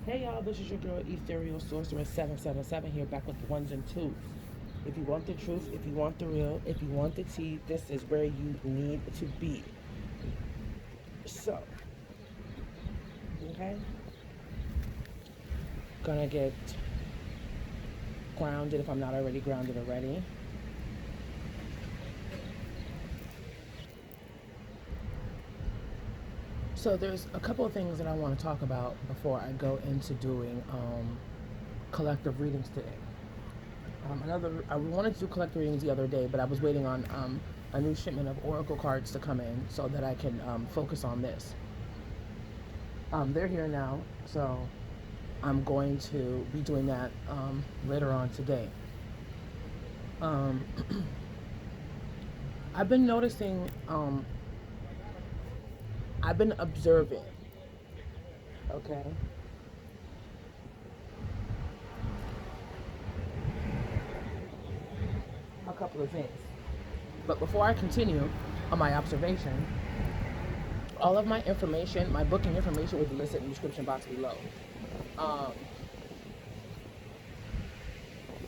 Hey y'all, this is your girl Ethereal Sorcerer 777 here, back with ones and twos. If you want the truth, if you want the real, if you want the tea, this is where you need to be. So, okay, gonna get grounded if I'm not already grounded already. So there's a couple of things that I want to talk about before I go into doing collective readings today. I wanted to do collective readings the other day, but I was waiting on a new shipment of oracle cards to come in so that I can focus on this. They're here now, so I'm going to be doing that later on today. Um, I've been noticing, I've been observing, okay? A couple of things. But before I continue on my observation, all of my information, my booking information will be listed in the description box below. Um,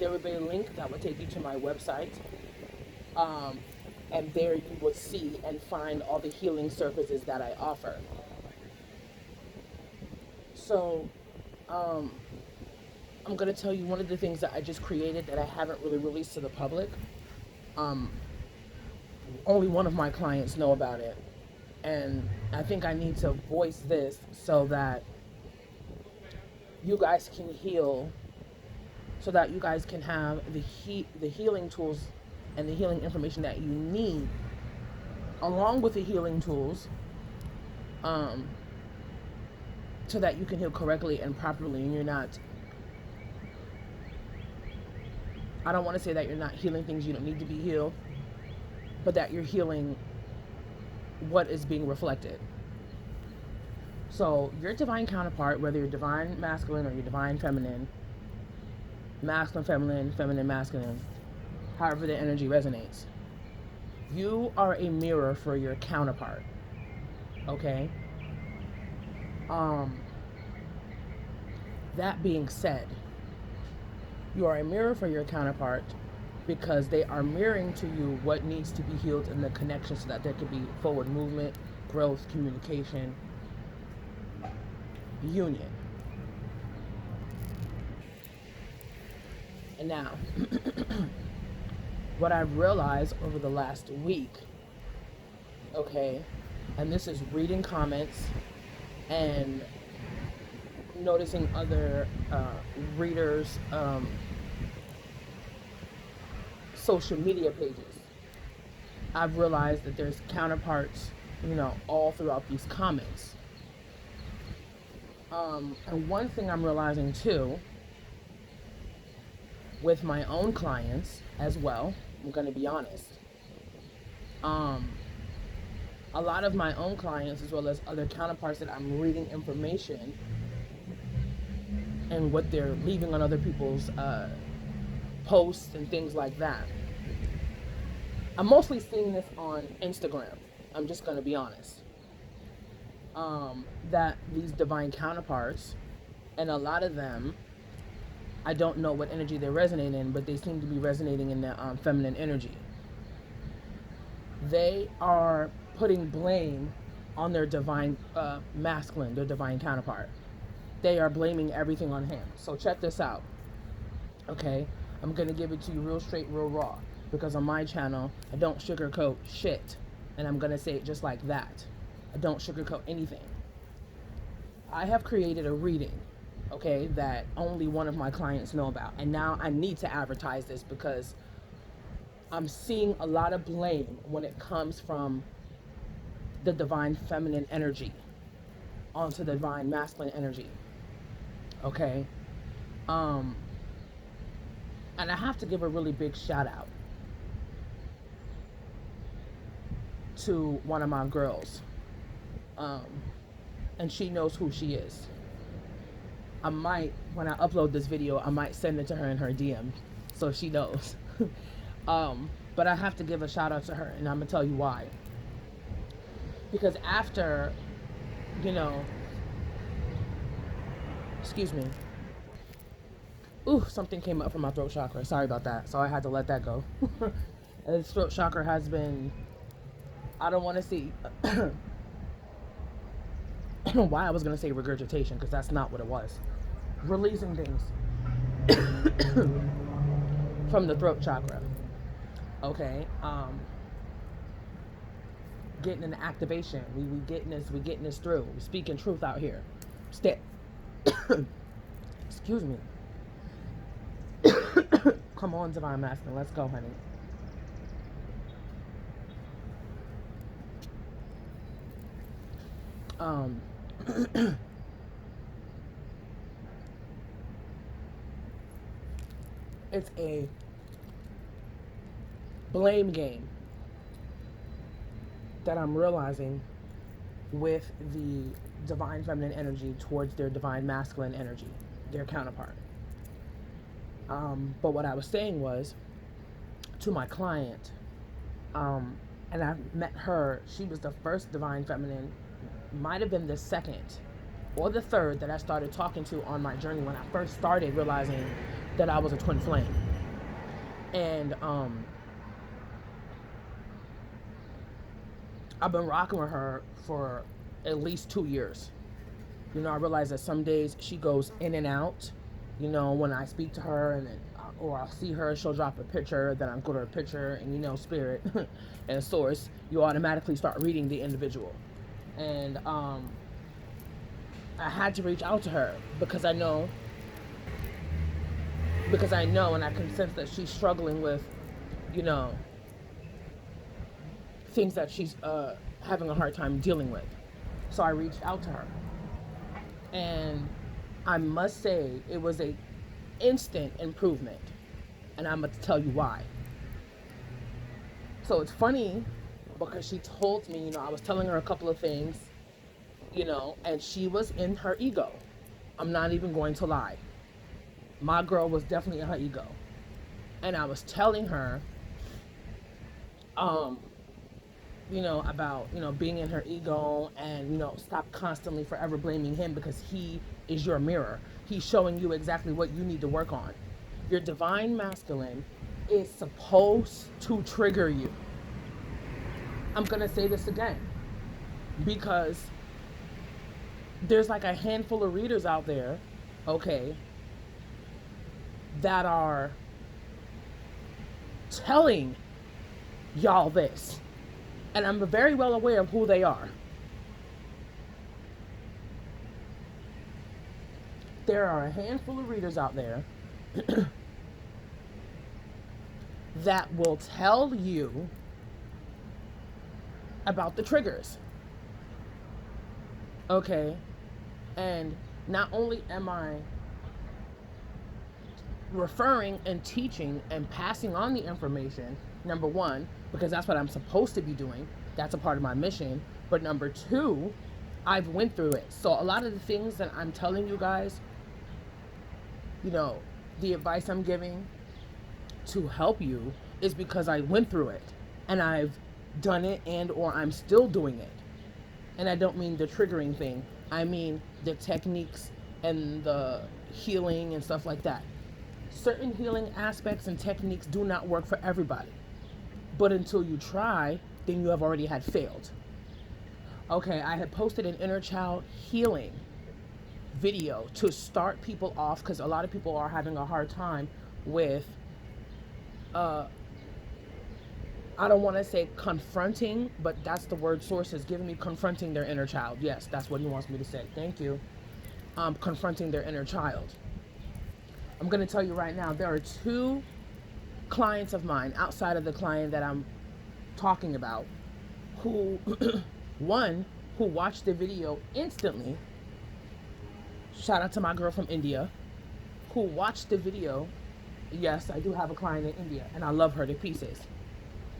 there will be a link that will take you to my website. Um, and there you will see and find all the healing services that I offer. So, um, I'm going to tell you one of the things that I just created that I haven't really released to the public. Um, Only one of my clients know about it. And I think I need to voice this so that you guys can heal, so that you guys can have the healing tools and the healing information that you need, along with the healing tools, um, so that you can heal correctly and properly, and you're not, I don't want to say that you're not healing things you don't need to be healed, but that you're healing what is being reflected. So your divine counterpart, whether you're divine masculine or you're divine feminine, masculine, feminine, feminine, masculine, however the energy resonates, you are a mirror for your counterpart. Okay? That being said, you are a mirror for your counterpart because they are mirroring to you what needs to be healed in the connection so that there could be forward movement, growth, communication, union. And now, what I've realized over the last week, okay, and this is reading comments and noticing other readers' social media pages, I've realized that there's counterparts, all throughout these comments. And one thing I'm realizing too, with my own clients as well, I'm going to be honest. A lot of my own clients, as well as other counterparts that I'm reading information and what they're leaving on other people's posts and things like that. I'm mostly seeing this on Instagram. I'm just going to be honest. That these divine counterparts, and a lot of them, I don't know what energy they resonate in, but they seem to be resonating in the feminine energy. They are putting blame on their divine masculine, their divine counterpart. They are blaming everything on him. So check this out. Okay? I'm going to give it to you real straight, real raw. Because on my channel, I don't sugarcoat shit. And I'm going to say it just like that. I don't sugarcoat anything. I have created a reading, okay, that only one of my clients know about. And now I need to advertise this because I'm seeing a lot of blame when it comes from the divine feminine energy onto the divine masculine energy. Okay? And I have to give a really big shout out to one of my girls. And she knows who she is. I might, when I upload this video, I might send it to her in her DM so she knows. But I have to give a shout out to her, and I'm gonna tell you why. Because after, Excuse me. Ooh, something came up from my throat chakra. Sorry about that. So I had to let that go. And the throat chakra has been, I don't want to see, I don't know why I was going to say regurgitation, because that's not what it was. Releasing things from the throat chakra. Okay. Getting an activation. We getting this through. We speaking truth out here. Stay. Excuse me. Come on, Divine Masculine. Let's go, honey. It's a blame game that I'm realizing with the divine feminine energy towards their divine masculine energy, their counterpart. But what I was saying was, to my client, and I met her, she was the first divine feminine, might have been the second or the third that I started talking to on my journey when I first started realizing that I was a twin flame. And I've been rocking with her for at least 2 years. You know, I realize that some days she goes in and out. You know, when I speak to her, and or I'll see her, she'll drop a picture, then I'll go to her picture, and you know, spirit and source, you automatically start reading the individual. And I had to reach out to her because I know and I can sense that she's struggling with, you know, things that she's having a hard time dealing with. So I reached out to her, and I must say it was a instant improvement, and I'm going to tell you why. So it's funny because she told me, you know, I was telling her a couple of things, you know, and she was in her ego. I'm not even going to lie. My girl was definitely in her ego. And I was telling her, you know, about, you know, being in her ego, and, you know, stop constantly forever blaming him, because he is your mirror. He's showing you exactly what you need to work on. Your divine masculine is supposed to trigger you. I'm going to say this again, because there's like a handful of readers out there, okay, that are telling y'all this. And I'm very well aware of who they are. There are a handful of readers out there that will tell you about the triggers. Okay? And not only am I referring and teaching and passing on the information, number one, because that's what I'm supposed to be doing. That's a part of my mission. But number two, I've went through it. So a lot of the things that I'm telling you guys, you know, the advice I'm giving to help you is because I went through it, and I've done it, and or I'm still doing it. And I don't mean the triggering thing. I mean the techniques and the healing and stuff like that. Certain healing aspects and techniques do not work for everybody. But until you try, then you have already had failed. Okay, I had posted an inner child healing video to start people off, because a lot of people are having a hard time with, I don't want to say confronting, but that's the word Source is giving me, confronting their inner child. Yes, that's what he wants me to say. Thank you. Confronting their inner child. I'm going to tell you right now, there are 2 clients of mine outside of the client that I'm talking about who, one, who watched the video instantly. Shout out to my girl from India who watched the video. Yes, I do have a client in India, and I love her to pieces.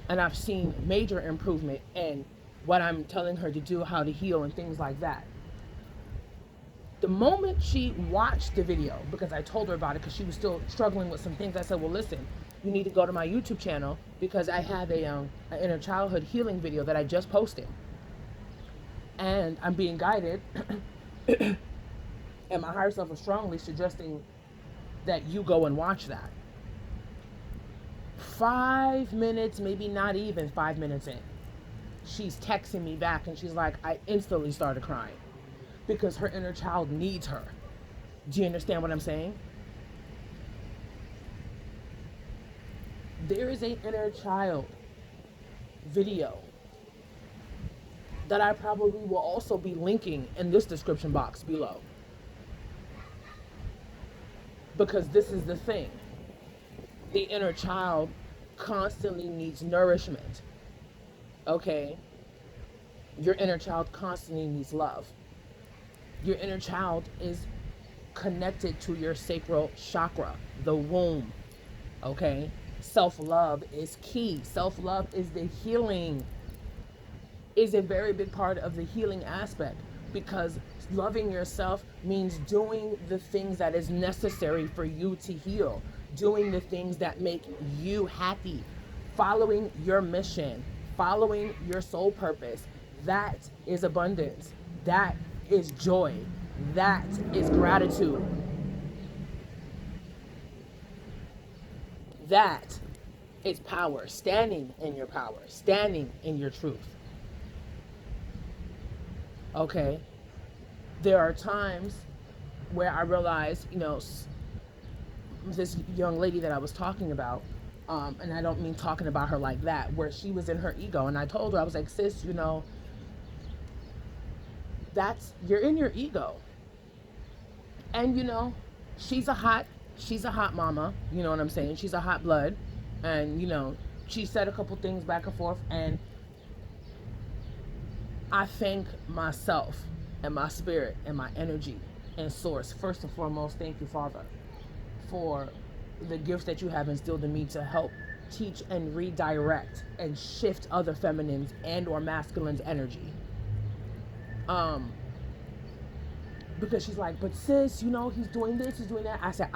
And I've seen major improvement in what I'm telling her to do, how to heal, and things like that. The moment she watched the video, because I told her about it because she was still struggling with some things, I said, well, listen, you need to go to my YouTube channel, because I have an inner childhood healing video that I just posted. And I'm being guided And my higher self was strongly suggesting that you go and watch that. 5 minutes, maybe not even 5 minutes in, she's texting me back and she's like, I instantly started crying because her inner child needs her. Do you understand what I'm saying? There is an inner child video that I probably will also be linking in this description box below. Because this is the thing. The inner child constantly needs nourishment. Okay? Your inner child constantly needs love. Your inner child is connected to your sacral chakra, the womb. Okay? Self-love is key. Self-love is the healing, is a very big part of the healing aspect, because loving yourself means doing the things that is necessary for you to heal, doing the things that make you happy, following your mission, following your soul purpose. That is abundance. That is joy. That is gratitude. That is power, standing in your power, standing in your truth. Okay? There are times where I realize, this young lady that I was talking about, and I don't mean talking about her like that, where she was in her ego, and I told her, I was like, sis, you're in your ego. And she's a hot mama, you know what I'm saying? She's a hot blood. And she said a couple things back and forth, and I thank myself and my spirit and my energy and source. First and foremost, thank you, Father, for the gifts that you have instilled in me to help teach and redirect and shift other feminines and or masculines' energy. Because she's like, but sis, he's doing this, he's doing that. I said,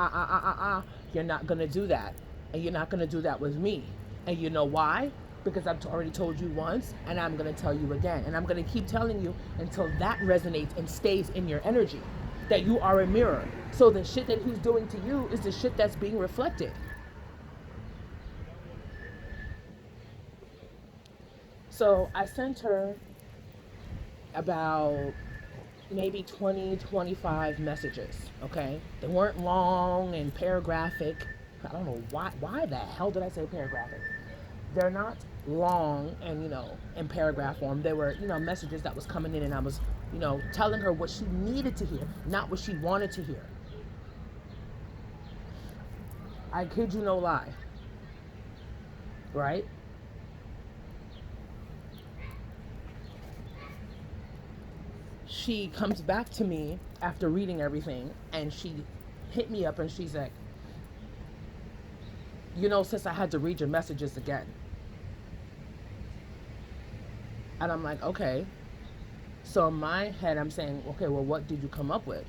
you're not gonna do that. And you're not gonna do that with me. And you know why? Because I've already told you once, and I'm gonna tell you again. And I'm gonna keep telling you until that resonates and stays in your energy, that you are a mirror. So the shit that he's doing to you is the shit that's being reflected. So I sent her about maybe 20-25 messages. Okay, they weren't long and paragraphic. I don't know why the hell did I say paragraphic? They're not long and in paragraph form. They were messages that was coming in, and I was telling her what she needed to hear, not what she wanted to hear. I kid you no lie. Right? She comes back to me after reading everything, and she hit me up and she's like, sis, I had to read your messages again. And I'm like, okay. So in my head, I'm saying, okay, well, what did you come up with?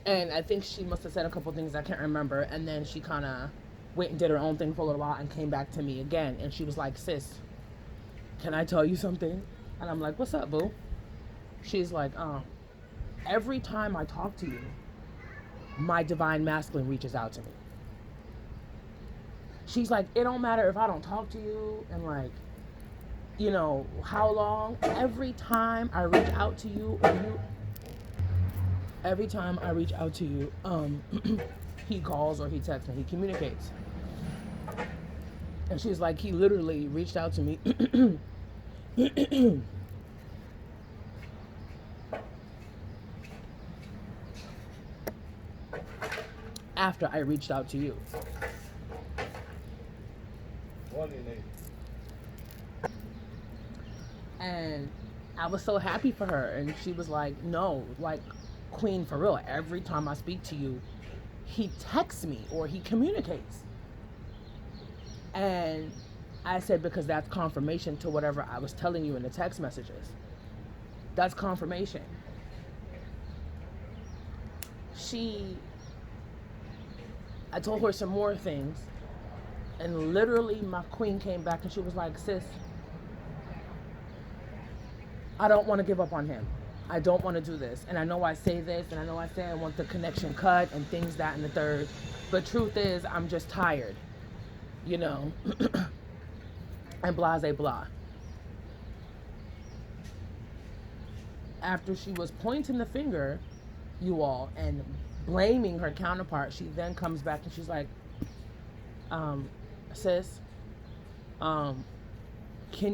And I think she must have said a couple things I can't remember. And then she kind of went and did her own thing for a little while and came back to me again. And she was like, sis, can I tell you something? And I'm like, what's up, boo? She's like, every time I talk to you, my divine masculine reaches out to me. She's like, it don't matter if I don't talk to you and how long. Every time I reach out to you, he calls or he texts and he communicates. And she's like, he literally reached out to me after I reached out to you. And I was so happy for her. And she was like, no, Queen, for real, every time I speak to you, he texts me or he communicates. And I said, because that's confirmation to whatever I was telling you in the text messages. That's confirmation. I told her some more things, and literally my queen came back and she was like, sis, I don't want to give up on him. I don't want to do this. And I know I say this, and I know I say I want the connection cut and things, that, and the third. But truth is, I'm just tired, you know, and blah, blah, blah. After she was pointing the finger, you all, and blaming her counterpart, she then comes back and she's like, sis, can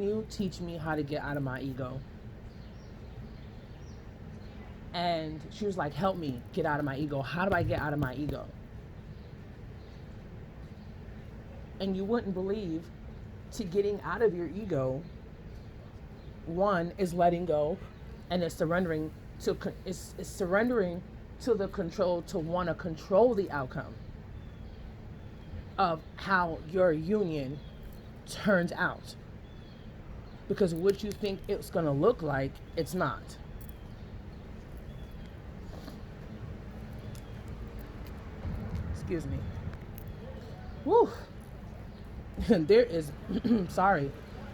you teach me how to get out of my ego? And she was like, help me get out of my ego. How do I get out of my ego? And you wouldn't believe, to getting out of your ego, one is letting go, and it's surrendering to it's surrendering to the control, to want to control the outcome of how your union turns out. Because what you think it's going to look like, it's not. Excuse me. Woo. There is, sorry,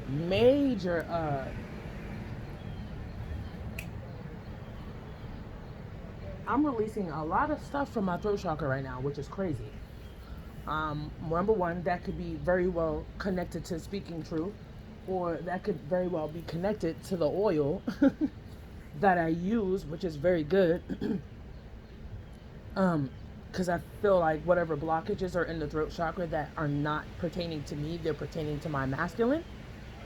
major, I'm releasing a lot of stuff from my throat chakra right now, which is crazy. Number one, that could be very well connected to speaking truth, or that could very well be connected to the oil that I use, which is very good. Because I feel like whatever blockages are in the throat chakra that are not pertaining to me, they're pertaining to my masculine,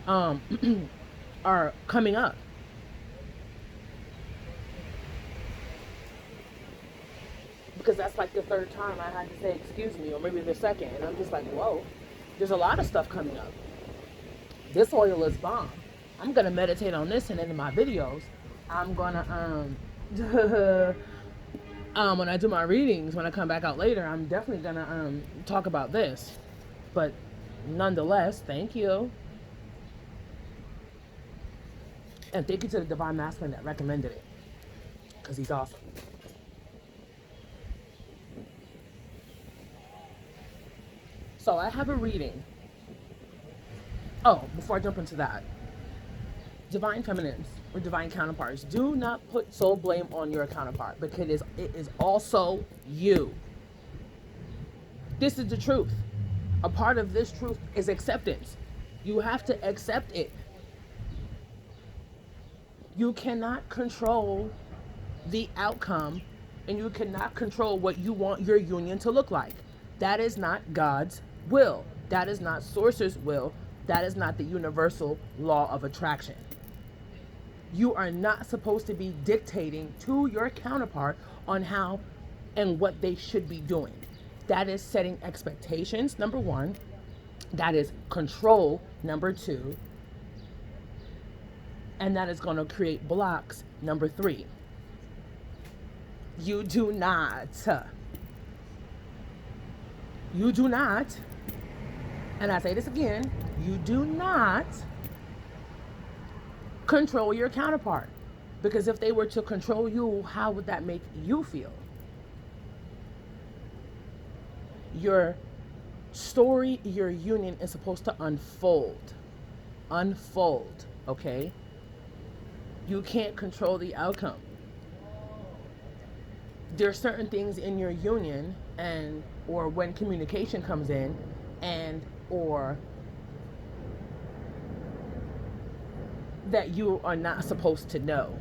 are coming up. Because that's like the third time I had to say excuse me, or maybe the second, and I'm just like, whoa, there's a lot of stuff coming up. This oil is bomb. I'm gonna meditate on this, and in my videos, I'm gonna when I do my readings, when I come back out later, I'm definitely gonna talk about this. But nonetheless, thank you. And thank you to the Divine Masculine that recommended it, because he's awesome. So I have a reading. Oh, before I jump into that, Divine Feminines or Divine Counterparts, do not put sole blame on your counterpart, because it is also you. This is the truth. A part of this truth is acceptance. You have to accept it. You cannot control the outcome, and you cannot control what you want your union to look like. That is not God's will. That is not Source's will. That is not the universal law of attraction. You are not supposed to be dictating to your counterpart on how and what they should be doing. That is setting expectations, number one. That is control, number two. And that is going to create blocks, number three. You do not, and I say this again, you do not control your counterpart. Because if they were to control you, how would that make you feel? Your story, your union is supposed to unfold, okay? You can't control the outcome. There are certain things in your union, and or when communication comes in, and or that you are not supposed to know.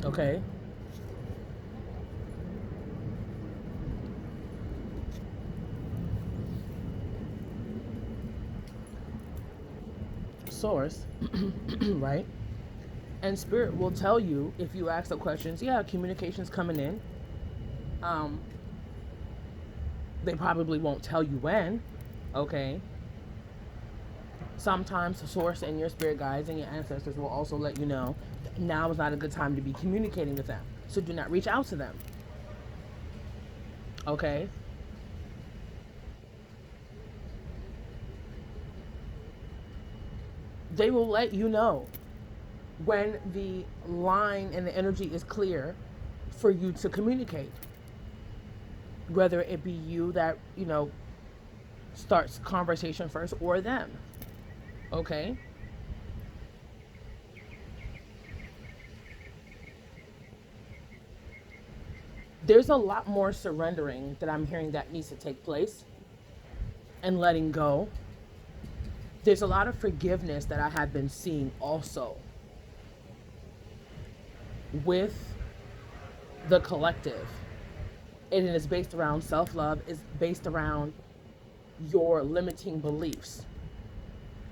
Okay? Source, right? And Spirit will tell you, if you ask the questions, yeah, communication's coming in. They probably won't tell you when, okay? Sometimes the Source and your spirit guides and your ancestors will also let you know that now is not a good time to be communicating with them. So do not reach out to them, okay? They will let you know when the line and the energy is clear for you to communicate. Whether it be you that, starts conversation first, or them. Okay? There's a lot more surrendering that I'm hearing that needs to take place and letting go. There's a lot of forgiveness that I have been seeing also with the collective. And it is based around self-love, it's based around your limiting beliefs.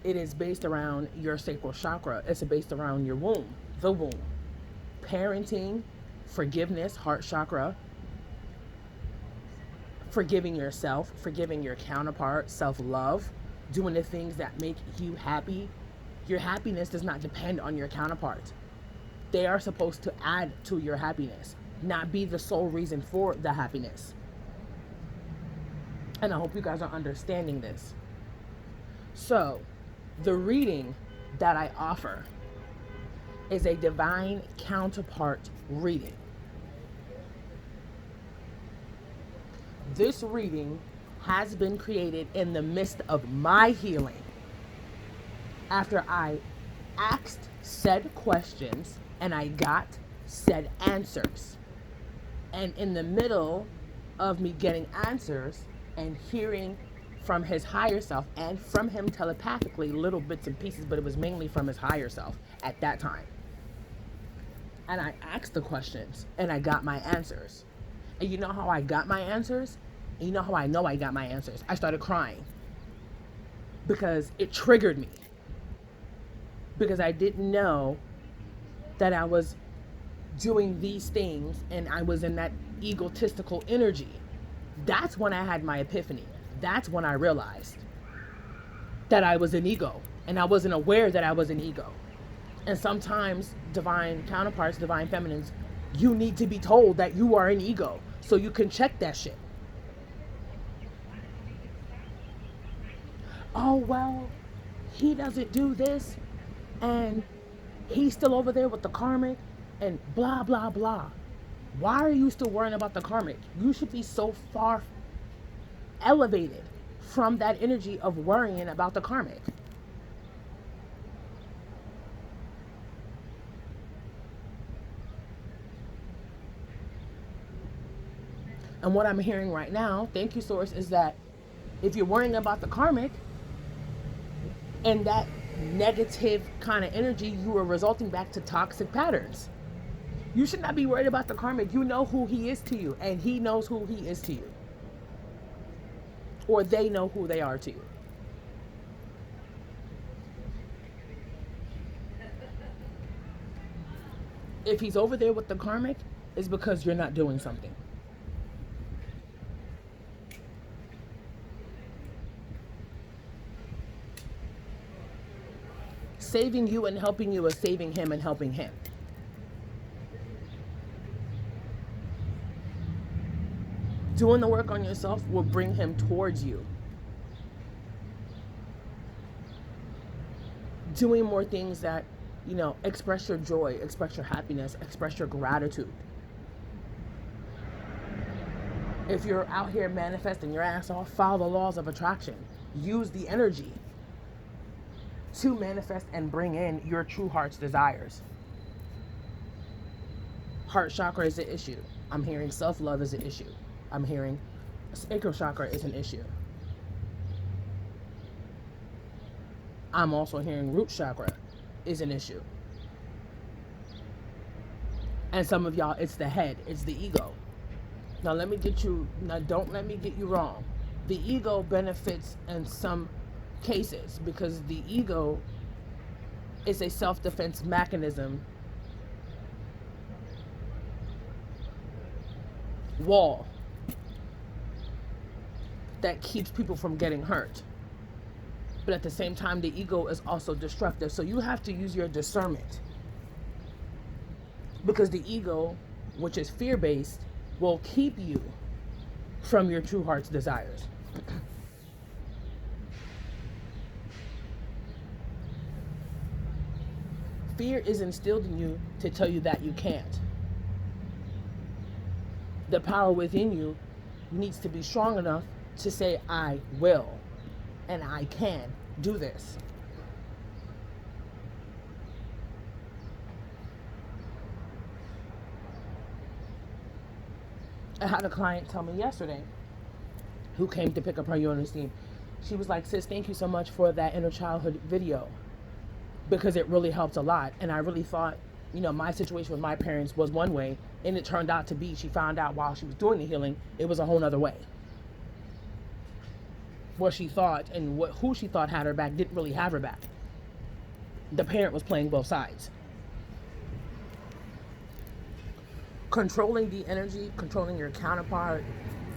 It is based around your sacral chakra. It's based around your womb, the womb. Parenting, forgiveness, heart chakra, forgiving yourself, forgiving your counterpart, self-love, doing the things that make you happy. Your happiness does not depend on your counterpart. They are supposed to add to your happiness, not be the sole reason for the happiness. And I hope you guys are understanding this. So, the reading that I offer is a divine counterpart reading. This reading has been created in the midst of my healing after I asked said questions and I got said answers. And in the middle of me getting answers and hearing from his higher self and from him telepathically, little bits and pieces, but it was mainly from his higher self at that time. And I asked the questions and I got my answers. And you know how I got my answers? And you know how I know I got my answers? I started crying because it triggered me. Because I didn't know that I was doing these things and I was in that egotistical energy. That's when I had my epiphany. That's when I realized that I was an ego and I wasn't aware that I was an ego. And sometimes divine counterparts, divine feminines, you need to be told that you are an ego so you can check that shit. Oh, well, he doesn't do this and he's still over there with the karmic and blah, blah, blah. Why are you still worrying about the karmic? You should be so far elevated from that energy of worrying about the karmic. And what I'm hearing right now, thank you, Source, is that if you're worrying about the karmic and that negative kind of energy, you are resulting back to toxic patterns. You should not be worried about the karmic. You know who he is to you, and he knows who he is to you. Or they know who they are to you. If he's over there with the karmic, it's because you're not doing something. Saving you and helping you is saving him and helping him. Doing the work on yourself will bring him towards you. Doing more things that, express your joy, express your happiness, express your gratitude. If you're out here manifesting your ass off, follow the laws of attraction. Use the energy to manifest and bring in your true heart's desires. Heart chakra is an issue. I'm hearing self-love is an issue. I'm hearing sacral chakra is an issue. I'm also hearing root chakra is an issue. And some of y'all, it's the head, it's the ego. Now don't let me get you wrong. The ego benefits in some cases because the ego is a self-defense mechanism wall that keeps people from getting hurt. But at the same time, the ego is also destructive. So you have to use your discernment. Because the ego, which is fear-based, will keep you from your true heart's desires. Fear is instilled in you to tell you that you can't. The power within you needs to be strong enough to say, I will and I can do this. I had a client tell me yesterday who came to pick up her unit esteem. She was like, sis, thank you so much for that inner childhood video because it really helped a lot. And I really thought, my situation with my parents was one way, and it turned out to be, she found out while she was doing the healing, it was a whole nother way. What she thought and who she thought had her back didn't really have her back. The parent was playing both sides. Controlling the energy, controlling your counterpart,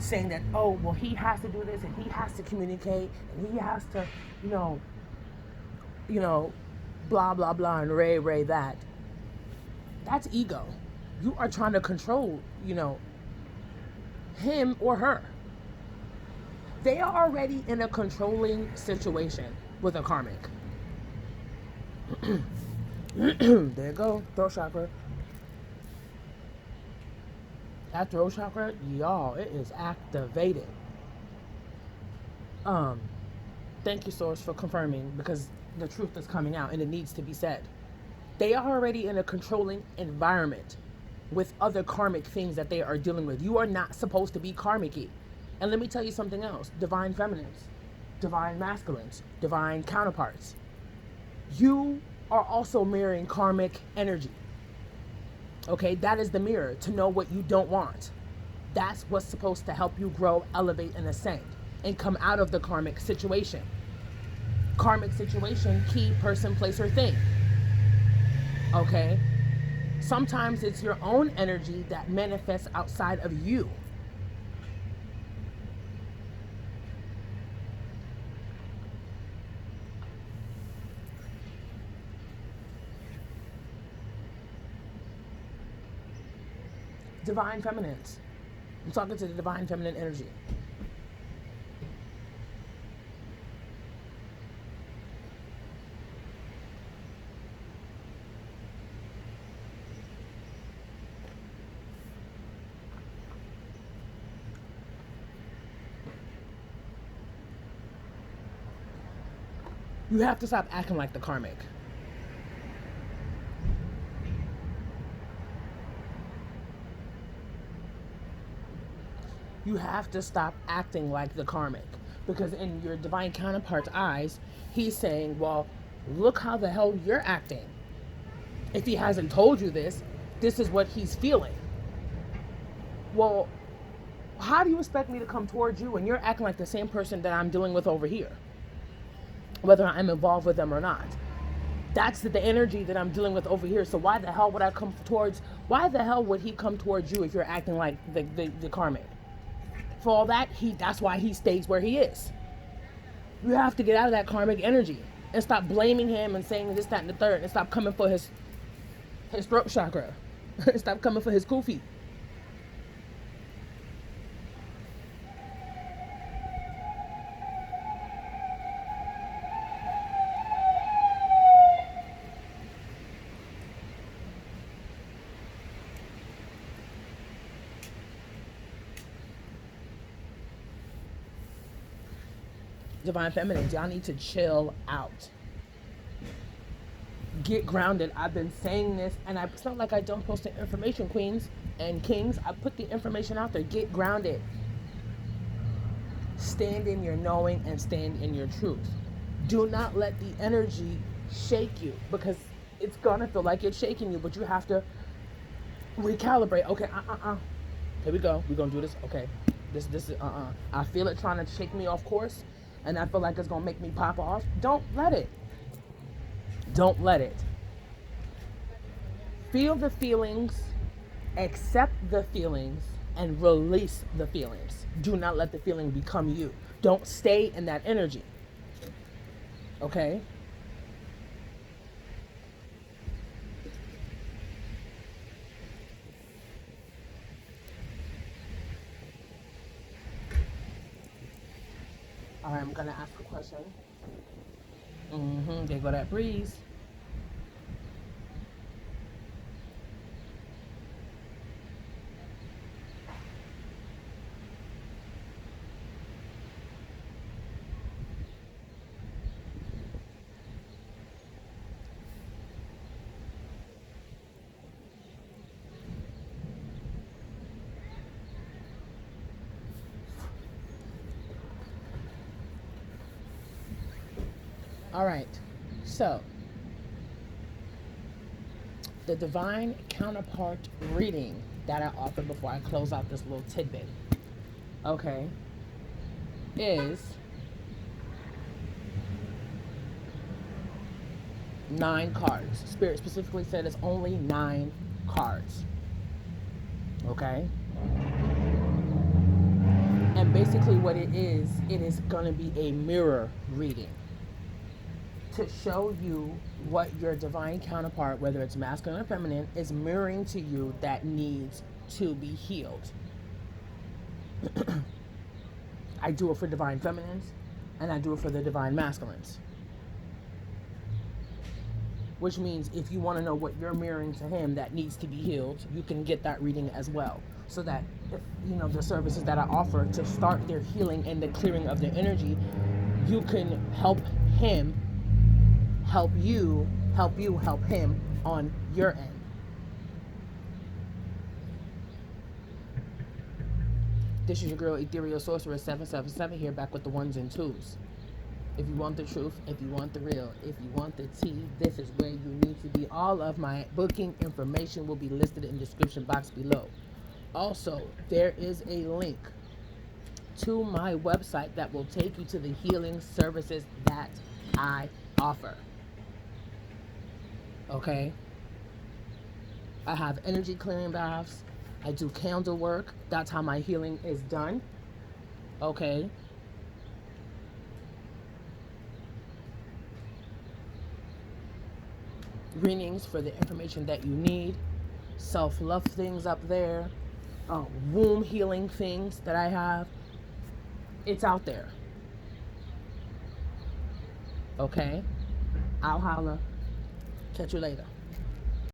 saying that, oh, well, he has to do this and he has to communicate and he has to, blah, blah, blah, and ray that. That's ego. You are trying to control, him or her. They are already in a controlling situation with a karmic. There you go, throat chakra. That throat chakra, y'all, it is activated. Thank you, Source, for confirming, because the truth is coming out and it needs to be said. They are already in a controlling environment with other karmic things that they are dealing with. You are not supposed to be karmic-y. And let me tell you something else. Divine feminines, divine masculines, divine counterparts. You are also mirroring karmic energy. Okay, that is the mirror to know what you don't want. That's what's supposed to help you grow, elevate, and ascend and come out of the karmic situation. Karmic situation, key, person, place, or thing. Okay? Sometimes it's your own energy that manifests outside of you. Divine feminines. I'm talking to the divine feminine energy. You have to stop acting like the karmic. You have to stop acting like the karmic. Because in your divine counterpart's eyes, he's saying, well, look how the hell you're acting. If he hasn't told you this is what he's feeling. Well, how do you expect me to come towards you when you're acting like the same person that I'm dealing with over here? Whether I'm involved with them or not. That's the energy that I'm dealing with over here. So why the hell would I come towards, why the hell would he come towards you if you're acting like the karmic? For all that, that's why he stays where he is. You have to get out of that karmic energy and stop blaming him and saying this, that, and the third, and stop coming for his throat chakra. Stop coming for his kufi. Divine feminines, y'all need to chill out. Get grounded. I've been saying this, and it's not like I don't post the information, queens and kings. I put the information out there. Get grounded. Stand in your knowing and stand in your truth. Do not let the energy shake you, because it's gonna feel like it's shaking you, but you have to recalibrate. Okay, here we go. We're gonna do this. Okay, this is I feel it trying to shake me off course, and I feel like it's gonna make me pop off. Don't let it. Don't let it. Feel the feelings, accept the feelings, and release the feelings. Do not let the feeling become you. Don't stay in that energy. Okay? All right, I'm gonna ask a question. There go that breeze. All right. So, the divine counterpart reading that I offer before I close out this little tidbit, okay, is 9 cards. Spirit specifically said it's only 9 cards. Okay? And basically what it is going to be a mirror reading to show you what your divine counterpart, whether it's masculine or feminine, is mirroring to you that needs to be healed. I do it for divine feminines and I do it for the divine masculines. Which means if you want to know what you're mirroring to him that needs to be healed, you can get that reading as well. So that if the services that I offer to start their healing and the clearing of their energy, you can help him, help him on your end. This is your girl Ethereal Sorceress 777 here, back with the ones and twos. If you want the truth, if you want the real, if you want the tea, this is where you need to be. All of my booking information will be listed in the description box below. Also, there is a link to my website that will take you to the healing services that I offer. Okay? I have energy clearing baths. I do candle work. That's how my healing is done. Okay? Readings for the information that you need. Self-love things up there. Womb healing things that I have. It's out there. Okay? I'll holla. Catch you later.